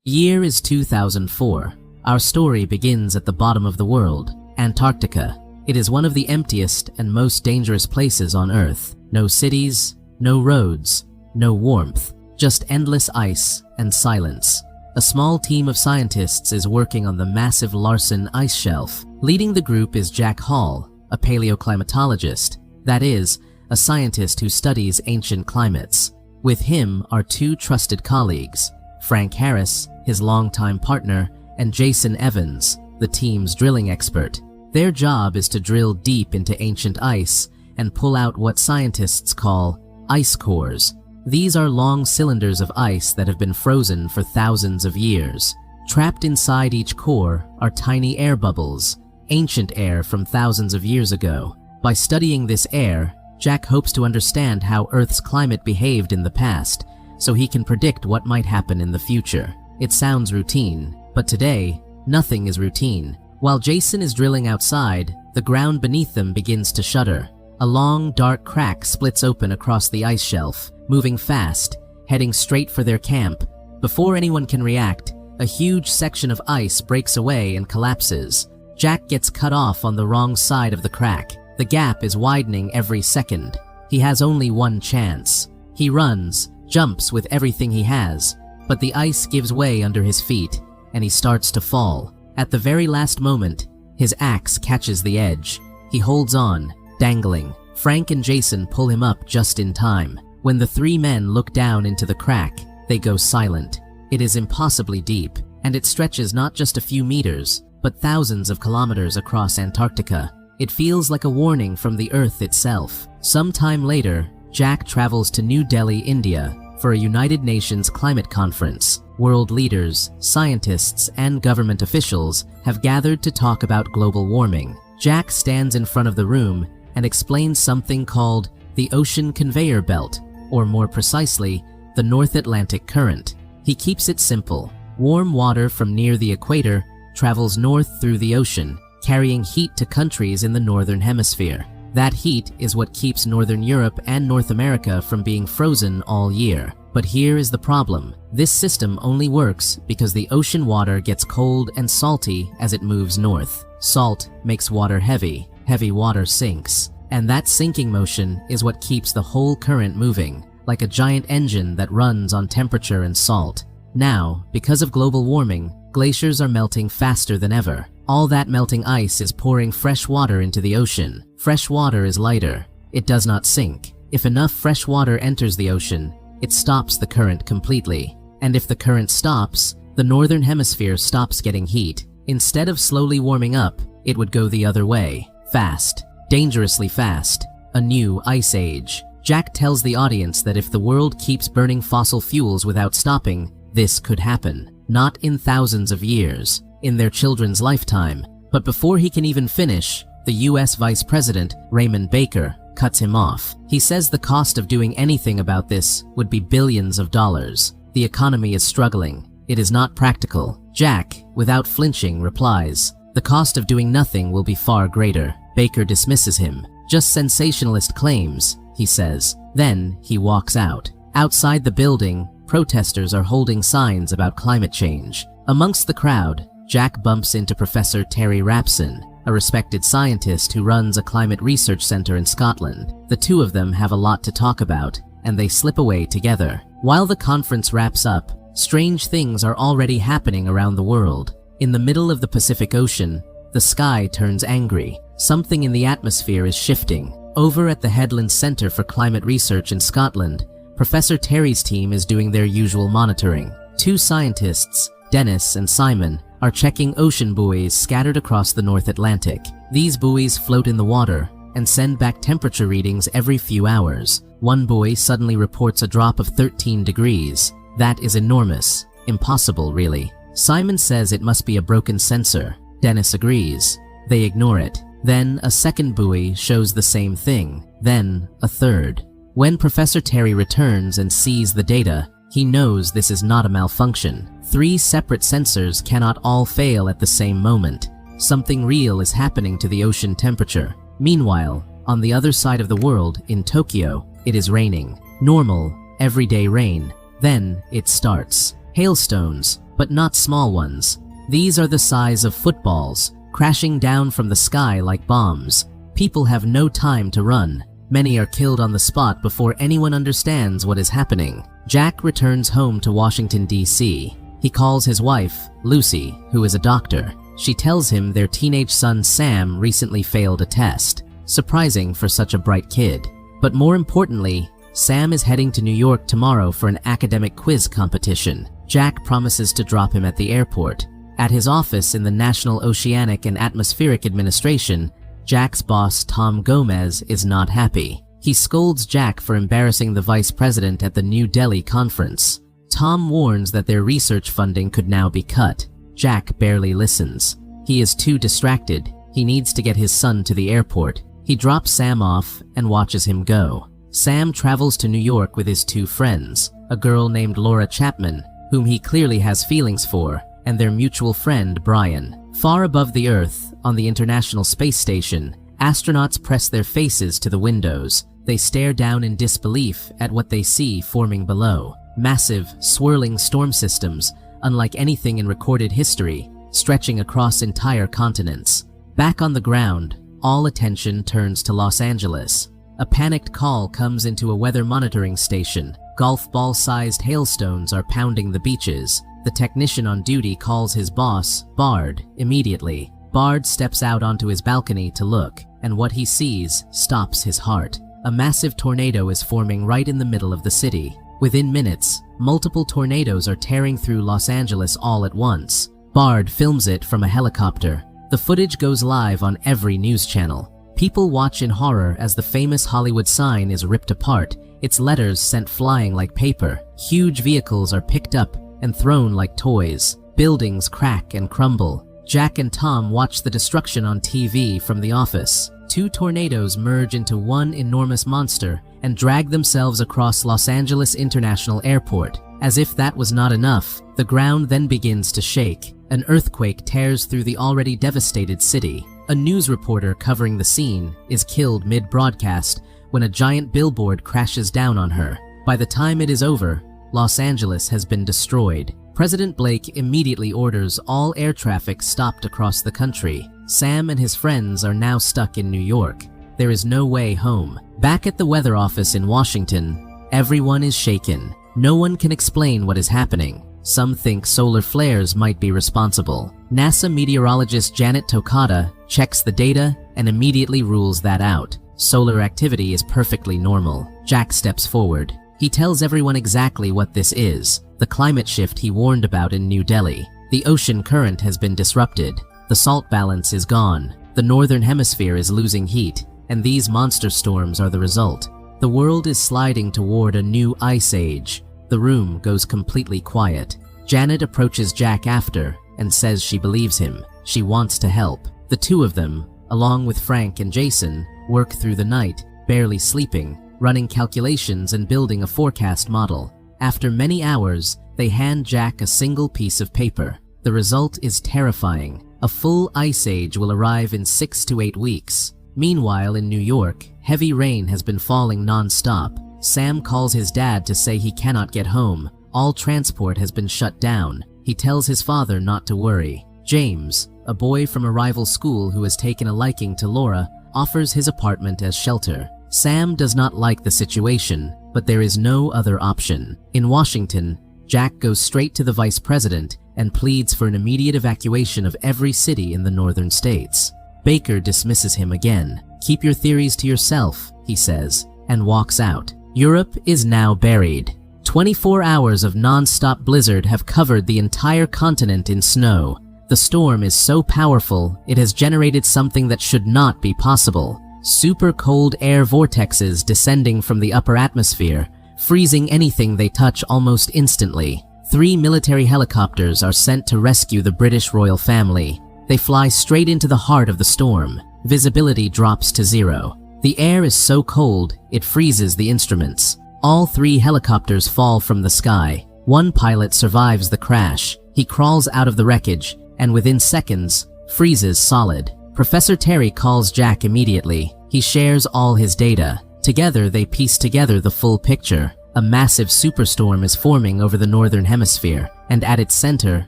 Year is 2004. Our story begins at the bottom of the world, Antarctica. It is one of the emptiest and most dangerous places on Earth. No cities, no roads, no warmth, just endless ice and silence. A small team of scientists is working on the massive Larsen ice shelf. Leading the group is Jack Hall, a paleoclimatologist, that is, a scientist who studies ancient climates. With him are two trusted colleagues, Frank Harris, his longtime partner, and Jason Evans, the team's drilling expert. Their job is to drill deep into ancient ice and pull out what scientists call ice cores. These are long cylinders of ice that have been frozen for thousands of years. Trapped inside each core are tiny air bubbles, ancient air from thousands of years ago. By studying this air, Jack hopes to understand how Earth's climate behaved in the past, so he can predict what might happen in the future. It sounds routine, but today, nothing is routine. While Jason is drilling outside, the ground beneath them begins to shudder. A long, dark crack splits open across the ice shelf, moving fast, heading straight for their camp. Before anyone can react, a huge section of ice breaks away and collapses. Jack gets cut off on the wrong side of the crack. The gap is widening every second. He has only one chance. He runs, jumps with everything he has, but the ice gives way under his feet, and he starts to fall. At the very last moment, his axe catches the edge. He holds on, dangling. Frank and Jason pull him up just in time. When the three men look down into the crack, they go silent. It is impossibly deep, and it stretches not just a few meters, but thousands of kilometers across Antarctica. It feels like a warning from the Earth itself. Sometime later, Jack travels to New Delhi, India, for a United Nations climate conference. World leaders, scientists, and government officials have gathered to talk about global warming. Jack stands in front of the room and explains something called the ocean conveyor belt, or more precisely, the North Atlantic Current. He keeps it simple. Warm water from near the equator travels north through the ocean, carrying heat to countries in the northern hemisphere. That heat is what keeps Northern Europe and North America from being frozen all year. But here is the problem. This system only works because the ocean water gets cold and salty as it moves north. Salt makes water heavy. Heavy water sinks. And that sinking motion is what keeps the whole current moving, like a giant engine that runs on temperature and salt. Now, because of global warming, glaciers are melting faster than ever. All that melting ice is pouring fresh water into the ocean. Fresh water is lighter. It does not sink. If enough fresh water enters the ocean, it stops the current completely. And if the current stops, the northern hemisphere stops getting heat. Instead of slowly warming up, it would go the other way. Fast. Dangerously fast. A new ice age. Jack tells the audience that if the world keeps burning fossil fuels without stopping, this could happen. Not in thousands of years, in their children's lifetime. But before he can even finish, the US Vice President, Raymond Baker, cuts him off. He says the cost of doing anything about this would be billions of dollars. The economy is struggling. It is not practical. Jack, without flinching, replies, "The cost of doing nothing will be far greater." Baker dismisses him. "Just sensationalist claims," he says. Then he walks out. Outside the building, protesters are holding signs about climate change. Amongst the crowd, Jack bumps into Professor Terry Rapson, a respected scientist who runs a climate research center in Scotland. The two of them have a lot to talk about, and they slip away together. While the conference wraps up, strange things are already happening around the world. In the middle of the Pacific Ocean, the sky turns angry. Something in the atmosphere is shifting. Over at the Headland Center for Climate Research in Scotland, Professor Terry's team is doing their usual monitoring. Two scientists, Dennis and Simon, are checking ocean buoys scattered across the North Atlantic. These buoys float in the water and send back temperature readings every few hours. One buoy suddenly reports a drop of 13 degrees. That is enormous. Impossible, really. Simon says it must be a broken sensor. Dennis agrees. They ignore it. Then a second buoy shows the same thing. Then a third. When Professor Terry returns and sees the data, he knows this is not a malfunction. 3 separate sensors cannot all fail at the same moment. Something real is happening to the ocean temperature. Meanwhile, on the other side of the world, in Tokyo, it is raining. Normal, everyday rain. Then it starts. Hailstones, but not small ones. These are the size of footballs, crashing down from the sky like bombs. People have no time to run. Many are killed on the spot before anyone understands what is happening. Jack returns home to Washington, D.C. He calls his wife, Lucy, who is a doctor. She tells him their teenage son Sam recently failed a test. Surprising for such a bright kid. But more importantly, Sam is heading to New York tomorrow for an academic quiz competition. Jack promises to drop him at the airport. At his office in the National Oceanic and Atmospheric Administration, Jack's boss, Tom Gomez, is not happy. He scolds Jack for embarrassing the vice president at the New Delhi conference. Tom warns that their research funding could now be cut. Jack barely listens. He is too distracted. He needs to get his son to the airport. He drops Sam off and watches him go. Sam travels to New York with his two friends, a girl named Laura Chapman, whom he clearly has feelings for, and their mutual friend Brian. Far above the Earth, on the International Space Station, astronauts press their faces to the windows. They stare down in disbelief at what they see forming below. Massive, swirling storm systems, unlike anything in recorded history, stretching across entire continents. Back on the ground, all attention turns to Los Angeles. A panicked call comes into a weather monitoring station. Golf ball-sized hailstones are pounding the beaches. The technician on duty calls his boss, Bard, immediately. Bard steps out onto his balcony to look, and what he sees stops his heart. A massive tornado is forming right in the middle of the city. Within minutes, multiple tornadoes are tearing through Los Angeles all at once. Bard films it from a helicopter. The footage goes live on every news channel. People watch in horror as the famous Hollywood sign is ripped apart, its letters sent flying like paper. Huge vehicles are picked up and thrown like toys. Buildings crack and crumble. Jack and Tom watch the destruction on TV from the office. Two tornadoes merge into one enormous monster and drag themselves across Los Angeles International Airport. As if that was not enough, the ground then begins to shake. An earthquake tears through the already devastated city. A news reporter covering the scene is killed mid-broadcast when a giant billboard crashes down on her. By the time it is over, Los Angeles has been destroyed. President Blake immediately orders all air traffic stopped across the country. Sam and his friends are now stuck in New York. There is no way home. Back at the weather office in Washington, everyone is shaken. No one can explain what is happening. Some think solar flares might be responsible. NASA meteorologist Janet Tokata checks the data and immediately rules that out. Solar activity is perfectly normal. Jack steps forward. He tells everyone exactly what this is, the climate shift he warned about in New Delhi. The ocean current has been disrupted. The salt balance is gone. The northern hemisphere is losing heat, and these monster storms are the result. The world is sliding toward a new ice age. The room goes completely quiet. Janet approaches Jack after and says she believes him. She wants to help. The two of them, along with Frank and Jason, work through the night, barely sleeping, running calculations and building a forecast model. After many hours, they hand Jack a single piece of paper. The result is terrifying. A full ice age will arrive in 6 to 8 weeks. Meanwhile, in New York, heavy rain has been falling non-stop. Sam calls his dad to say he cannot get home. All transport has been shut down. He tells his father not to worry. James, a boy from a rival school who has taken a liking to Laura, offers his apartment as shelter. Sam does not like the situation, but there is no other option. In Washington, Jack goes straight to the vice president and pleads for an immediate evacuation of every city in the northern states. Baker dismisses him again. "Keep your theories to yourself," he says, and walks out. Europe is now buried. 24 hours of non-stop blizzard have covered the entire continent in snow. The storm is so powerful, it has generated something that should not be possible. Super cold air vortexes descending from the upper atmosphere, freezing anything they touch almost instantly. 3 military helicopters are sent to rescue the British royal family. They fly straight into the heart of the storm. Visibility drops to 0. The air is so cold, it freezes the instruments. All 3 helicopters fall from the sky. One pilot survives the crash. He crawls out of the wreckage, and within seconds, freezes solid. Professor Terry calls Jack immediately. He shares all his data. Together, they piece together the full picture. A massive superstorm is forming over the northern hemisphere. and at its center,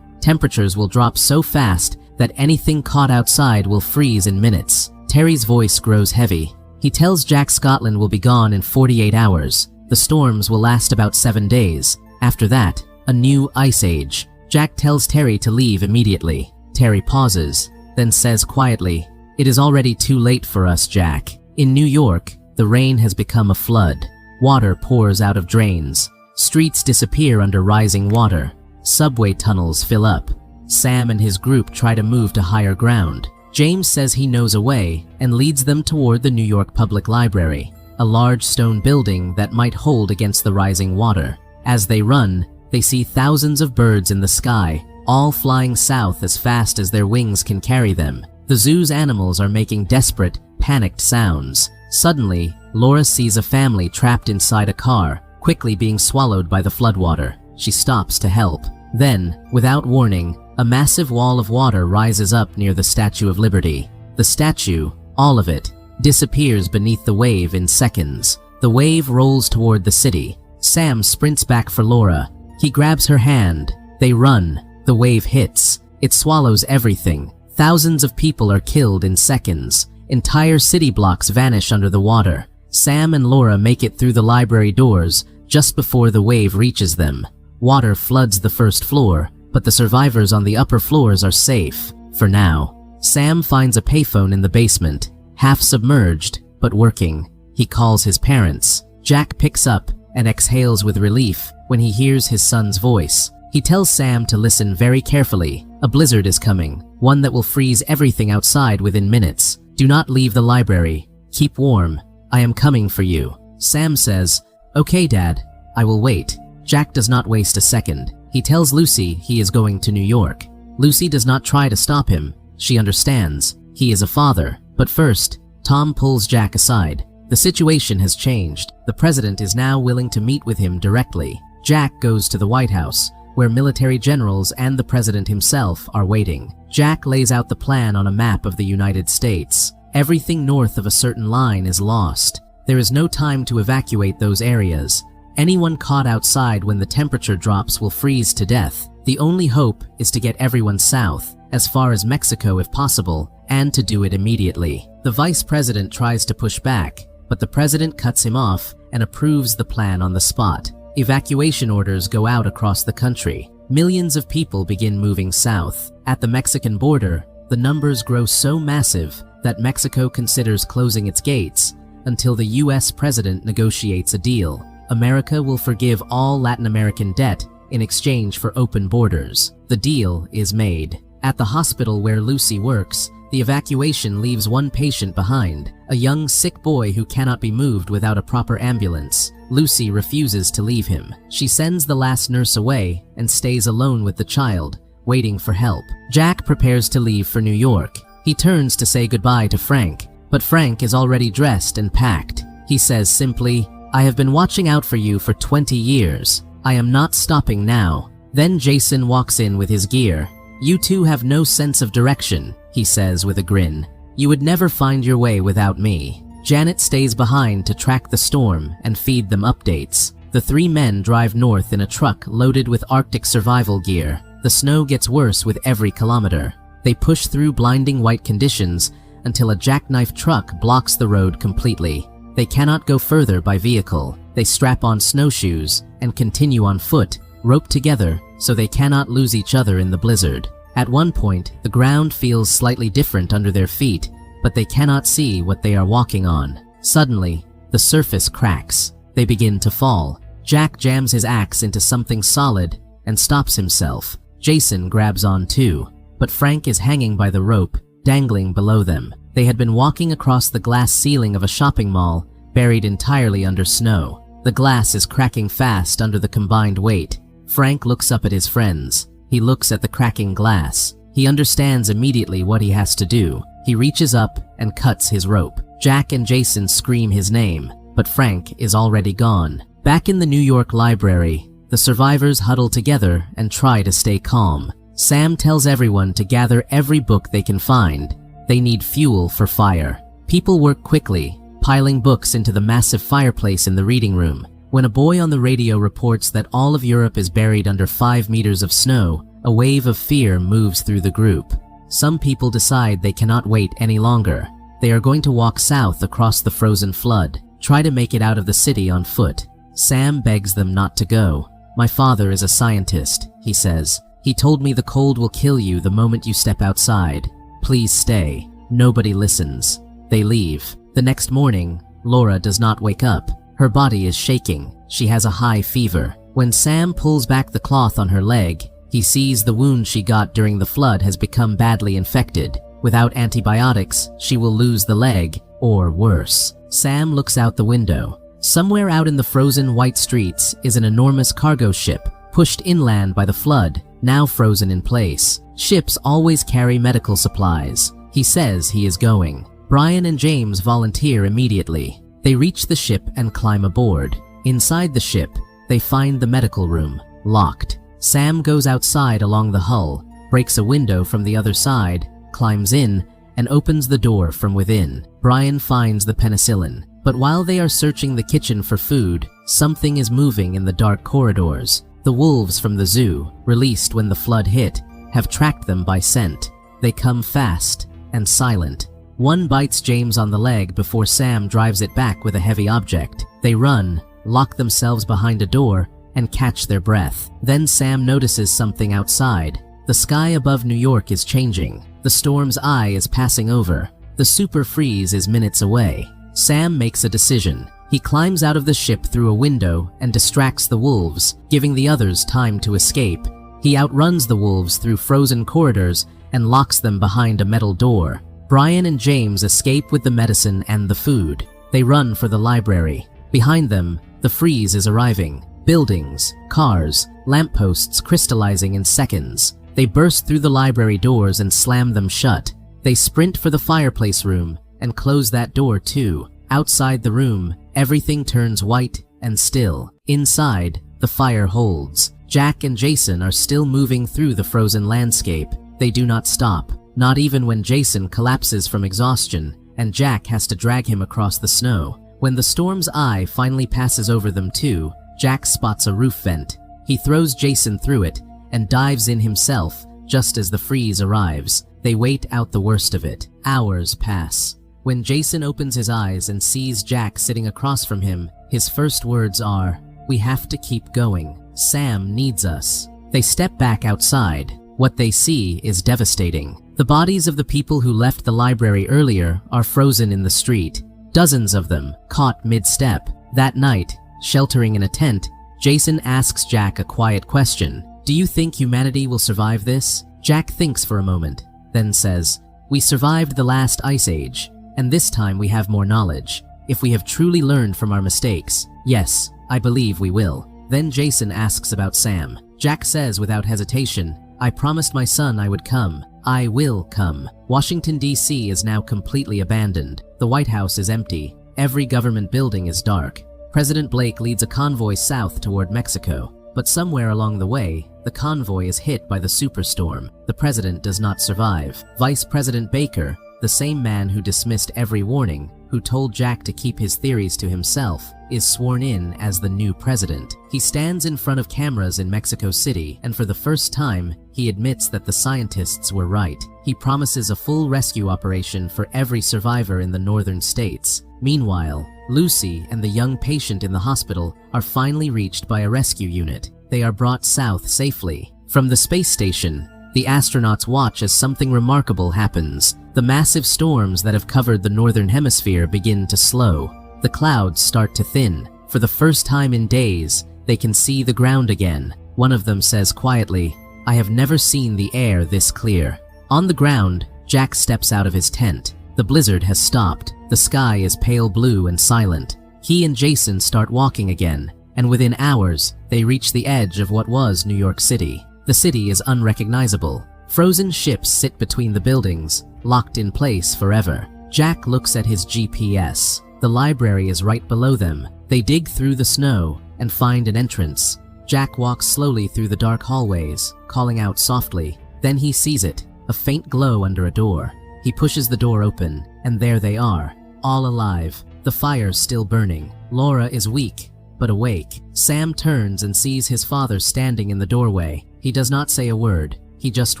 temperatures will drop so fast that anything caught outside will freeze in minutes. Terry's voice grows heavy. He tells Jack Scotland will be gone in 48 hours. The storms will last about 7 days. After that, a new ice age. Jack tells Terry to leave immediately. Terry pauses, then says quietly, "It is already too late for us, Jack." In New York, the rain has become a flood. Water pours out of drains. Streets disappear under rising water. Subway tunnels fill up. Sam and his group try to move to higher ground. James says he knows a way and leads them toward the New York Public Library, a large stone building that might hold against the rising water. As they run, they see thousands of birds in the sky, all flying south as fast as their wings can carry them. The zoo's animals are making desperate, panicked sounds. Suddenly, Laura sees a family trapped inside a car, quickly being swallowed by the floodwater. She stops to help. Then, without warning, a massive wall of water rises up near the Statue of Liberty. The statue, all of it, disappears beneath the wave in seconds. The wave rolls toward the city. Sam sprints back for Laura. He grabs her hand. They run. The wave hits. It swallows everything. Thousands of people are killed in seconds. Entire city blocks vanish under the water. Sam and Laura make it through the library doors just before the wave reaches them. Water floods the first floor, but the survivors on the upper floors are safe, for now. Sam finds a payphone in the basement, half submerged, but working. He calls his parents. Jack picks up and exhales with relief when he hears his son's voice. He tells Sam to listen very carefully. A blizzard is coming, one that will freeze everything outside within minutes. Do not leave the library. Keep warm. I am coming for you. Sam says, "Okay, Dad, I will wait." Jack does not waste a second. He tells Lucy he is going to New York. Lucy does not try to stop him. She understands. He is a father. But first, Tom pulls Jack aside. The situation has changed. The president is now willing to meet with him directly. Jack goes to the White House, where military generals and the president himself are waiting. Jack lays out the plan on a map of the United States. Everything north of a certain line is lost. There is no time to evacuate those areas. Anyone caught outside when the temperature drops will freeze to death. The only hope is to get everyone south, as far as Mexico if possible, and to do it immediately. The vice president tries to push back, but the president cuts him off and approves the plan on the spot. Evacuation orders go out across the country. Millions of people begin moving south. At the Mexican border, the numbers grow so massive that Mexico considers closing its gates until the US president negotiates a deal. America will forgive all Latin American debt in exchange for open borders. The deal is made. At the hospital where Lucy works, the evacuation leaves one patient behind, a young sick boy who cannot be moved without a proper ambulance. Lucy refuses to leave him. She sends the last nurse away and stays alone with the child, waiting for help. Jack prepares to leave for New York. He turns to say goodbye to Frank, but Frank is already dressed and packed. He says simply, "I have been watching out for you for 20 years. I am not stopping now." Then Jason walks in with his gear. "You two have no sense of direction," he says with a grin. "You would never find your way without me." Janet stays behind to track the storm and feed them updates. The three men drive north in a truck loaded with Arctic survival gear. The snow gets worse with every kilometer. They push through blinding white conditions until a jackknife truck blocks the road completely. They cannot go further by vehicle. They strap on snowshoes and continue on foot, roped together so they cannot lose each other in the blizzard. At one point, the ground feels slightly different under their feet, but they cannot see what they are walking on. Suddenly, the surface cracks. They begin to fall. Jack jams his axe into something solid and stops himself. Jason grabs on too, but Frank is hanging by the rope, dangling below them. They had been walking across the glass ceiling of a shopping mall, buried entirely under snow. The glass is cracking fast under the combined weight. Frank looks up at his friends. He looks at the cracking glass. He understands immediately what he has to do. He reaches up and cuts his rope. Jack and Jason scream his name, but Frank is already gone. Back in the New York library, the survivors huddle together and try to stay calm. Sam tells everyone to gather every book they can find. They need fuel for fire. People work quickly, piling books into the massive fireplace in the reading room. When a boy on the radio reports that all of Europe is buried under 5 meters of snow, a wave of fear moves through the group. Some people decide they cannot wait any longer. They are going to walk south across the frozen flood, try to make it out of the city on foot. Sam begs them not to go. "My father is a scientist," he says. "He told me the cold will kill you the moment you step outside. Please stay." Nobody listens. They leave. The next morning, Laura does not wake up. Her body is shaking. She has a high fever. When Sam pulls back the cloth on her leg, he sees the wound she got during the flood has become badly infected. Without antibiotics, she will lose the leg, or worse. Sam looks out the window. Somewhere out in the frozen white streets is an enormous cargo ship, pushed inland by the flood, now frozen in place. Ships always carry medical supplies. He says he is going. Brian and James volunteer immediately. They reach the ship and climb aboard. Inside the ship, they find the medical room, locked. Sam goes outside along the hull, breaks a window from the other side, climbs in, and opens the door from within. Brian finds the penicillin. But while they are searching the kitchen for food, something is moving in the dark corridors. The wolves from the zoo, released when the flood hit, have tracked them by scent. They come fast and silent. One bites James on the leg before Sam drives it back with a heavy object. They run, lock themselves behind a door, and catch their breath. Then Sam notices something outside. The sky above New York is changing. The storm's eye is passing over. The super freeze is minutes away. Sam makes a decision. He climbs out of the ship through a window and distracts the wolves, giving the others time to escape. He outruns the wolves through frozen corridors and locks them behind a metal door. Brian and James escape with the medicine and the food. They run for the library. Behind them, the freeze is arriving. Buildings, cars, lampposts crystallizing in seconds. They burst through the library doors and slam them shut. They sprint for the fireplace room and close that door too. Outside the room, everything turns white and still. Inside, the fire holds. Jack and Jason are still moving through the frozen landscape. They do not stop. Not even when Jason collapses from exhaustion and Jack has to drag him across the snow. When the storm's eye finally passes over them too, Jack spots a roof vent. He throws Jason through it and dives in himself just as the freeze arrives. They wait out the worst of it. Hours pass. When Jason opens his eyes and sees Jack sitting across from him, his first words are, "We have to keep going. Sam needs us." They step back outside. What they see is devastating. The bodies of the people who left the library earlier are frozen in the street. Dozens of them, caught mid-step. That night, sheltering in a tent, Jason asks Jack a quiet question. "Do you think humanity will survive this?" Jack thinks for a moment, then says, "We survived the last ice age, and this time we have more knowledge. If we have truly learned from our mistakes, yes, I believe we will." Then Jason asks about Sam. Jack says without hesitation, "I promised my son I would come. I will come." Washington, D.C. is now completely abandoned. The White House is empty. Every government building is dark. President Blake leads a convoy south toward Mexico. But somewhere along the way, the convoy is hit by the superstorm. The president does not survive. Vice President Baker, the same man who dismissed every warning, who told Jack to keep his theories to himself, is sworn in as the new president. He stands in front of cameras in Mexico City, and for the first time, he admits that the scientists were right. He promises a full rescue operation for every survivor in the northern states. Meanwhile, Lucy and the young patient in the hospital are finally reached by a rescue unit. They are brought south safely. From the space station, the astronauts watch as something remarkable happens. The massive storms that have covered the northern hemisphere begin to slow. The clouds start to thin. For the first time in days, they can see the ground again. One of them says quietly, "I have never seen the air this clear." On the ground, Jack steps out of his tent. The blizzard has stopped. The sky is pale blue and silent. He and Jason start walking again, and within hours, they reach the edge of what was New York City. The city is unrecognizable. Frozen ships sit between the buildings, locked in place forever. Jack looks at his GPS. The library is right below them. They dig through the snow and find an entrance. Jack walks slowly through the dark hallways, calling out softly. Then he sees it, a faint glow under a door. He pushes the door open, and there they are, all alive, the fire still burning. Laura is weak, but awake. Sam turns and sees his father standing in the doorway. He does not say a word. He just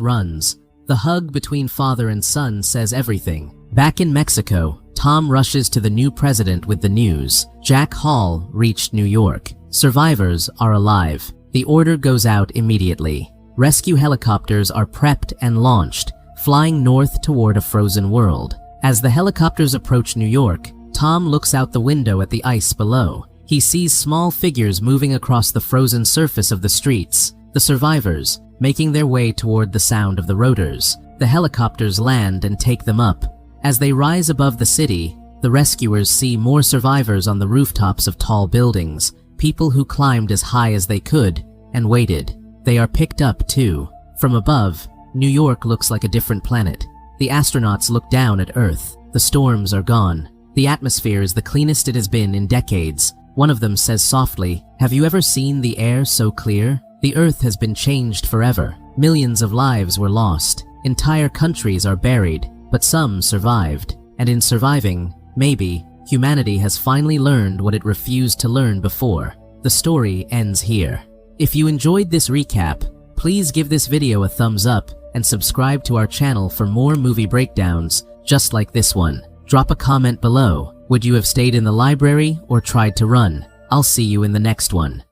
runs. The hug between father and son says everything. Back in Mexico, Tom rushes to the new president with the news. Jack Hall reached New York. Survivors are alive. The order goes out immediately. Rescue helicopters are prepped and launched, flying north toward a frozen world. As the helicopters approach New York, Tom looks out the window at the ice below. He sees small figures moving across the frozen surface of the streets. The survivors, making their way toward the sound of the rotors. The helicopters land and take them up. As they rise above the city, the rescuers see more survivors on the rooftops of tall buildings, people who climbed as high as they could and waited. They are picked up too. From above, New York looks like a different planet. The astronauts look down at Earth. The storms are gone. The atmosphere is the cleanest it has been in decades. One of them says softly, "Have you ever seen the air so clear?" The Earth has been changed forever. Millions of lives were lost. Entire countries are buried, but some survived. And in surviving, maybe, humanity has finally learned what it refused to learn before. The story ends here. If you enjoyed this recap, please give this video a thumbs up and subscribe to our channel for more movie breakdowns just like this one. Drop a comment below. Would you have stayed in the library or tried to run? I'll see you in the next one.